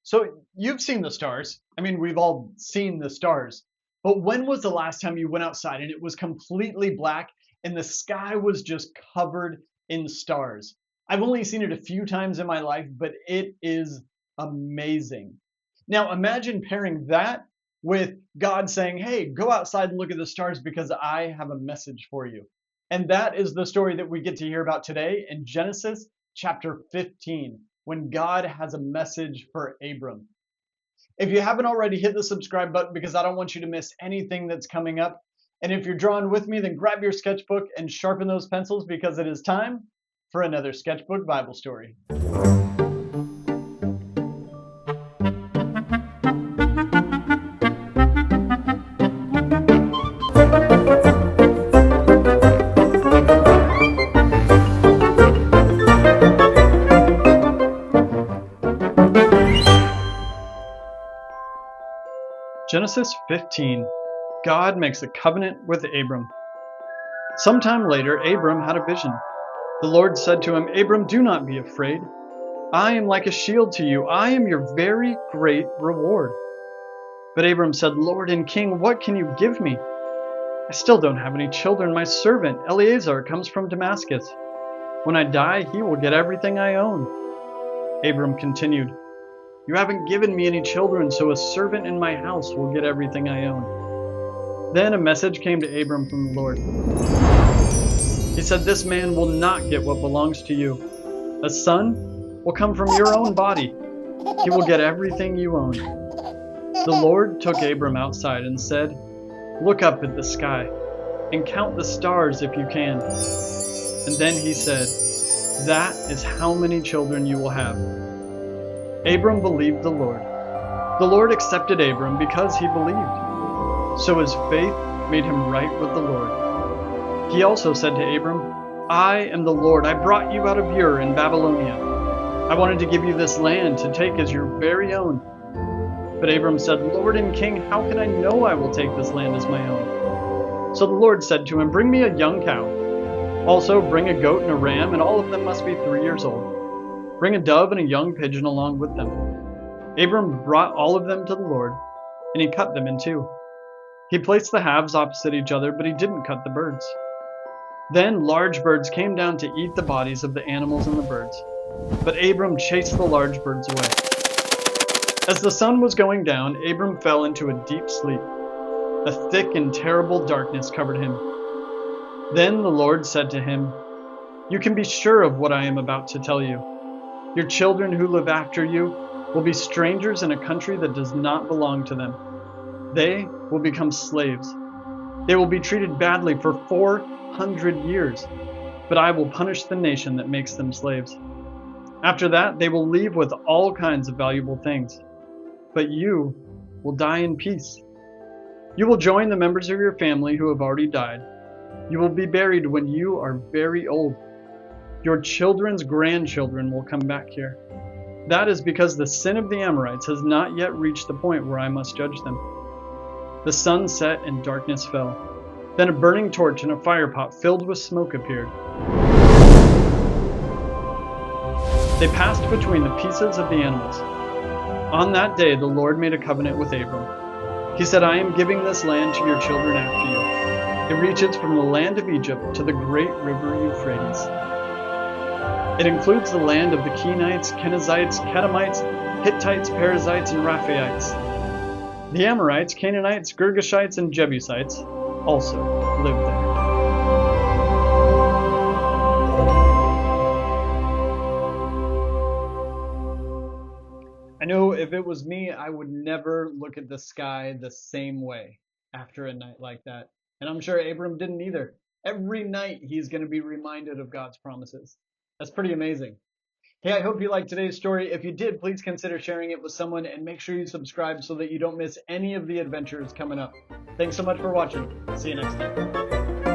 So you've seen the stars. I mean, we've all seen the stars. But when was the last time you went outside and it was completely black and the sky was just covered in stars? I've only seen it a few times in my life, but it is amazing. Now imagine pairing that with God saying, "Hey, go outside and look at the stars because I have a message for you." And that is the story that we get to hear about today in Genesis chapter 15, when God has a message for Abram. If you haven't already, hit the subscribe button because I don't want you to miss anything that's coming up. And if you're drawing with me, then grab your sketchbook and sharpen those pencils because it is time for another Sketchbook Bible Story. Genesis 15. God makes a covenant with Abram. Sometime later, Abram had a vision. The Lord said to him, "Abram, do not be afraid. I am like a shield to you. I am your very great reward." But Abram said, "Lord and King, what can you give me? I still don't have any children. My servant Eliezer comes from Damascus. When I die, he will get everything I own." Abram continued, "You haven't given me any children, so a servant in my house will get everything I own." Then a message came to Abram from the Lord. He said, "This man will not get what belongs to you. A son will come from your own body. He will get everything you own." The Lord took Abram outside and said, "Look up at the sky and count the stars if you can." And then he said, "That is how many children you will have." Abram believed the Lord. The Lord accepted Abram because he believed. So his faith made him right with the Lord. He also said to Abram, "I am the Lord. I brought you out of Ur in Babylonia. I wanted to give you this land to take as your very own." But Abram said, "Lord and King, how can I know I will take this land as my own?" So the Lord said to him, "Bring me a young cow. Also bring a goat and a ram, and all of them must be 3 years old. Bring a dove and a young pigeon along with them." Abram brought all of them to the Lord, and he cut them in two. He placed the halves opposite each other, but he didn't cut the birds. Then large birds came down to eat the bodies of the animals and the birds, but Abram chased the large birds away. As the sun was going down, Abram fell into a deep sleep. A thick and terrible darkness covered him. Then the Lord said to him, "You can be sure of what I am about to tell you. Your children who live after you will be strangers in a country that does not belong to them. They will become slaves. They will be treated badly for 400 years, but I will punish the nation that makes them slaves. After that, they will leave with all kinds of valuable things, but you will die in peace. You will join the members of your family who have already died. You will be buried when you are very old. Your children's grandchildren will come back here. That is because the sin of the Amorites has not yet reached the point where I must judge them." The sun set and darkness fell. Then a burning torch and a fire pot filled with smoke appeared. They passed between the pieces of the animals. On that day, the Lord made a covenant with Abram. He said, "I am giving this land to your children after you. It reaches from the land of Egypt to the great river Euphrates. It includes the land of the Kenites, Kenizzites, Kedemites, Hittites, Perizzites, and Rephaites. The Amorites, Canaanites, Girgashites, and Jebusites also live there." I know if it was me, I would never look at the sky the same way after a night like that. And I'm sure Abram didn't either. Every night he's going to be reminded of God's promises. That's pretty amazing. Hey, I hope you liked today's story. If you did, please consider sharing it with someone and make sure you subscribe so that you don't miss any of the adventures coming up. Thanks so much for watching. See you next time.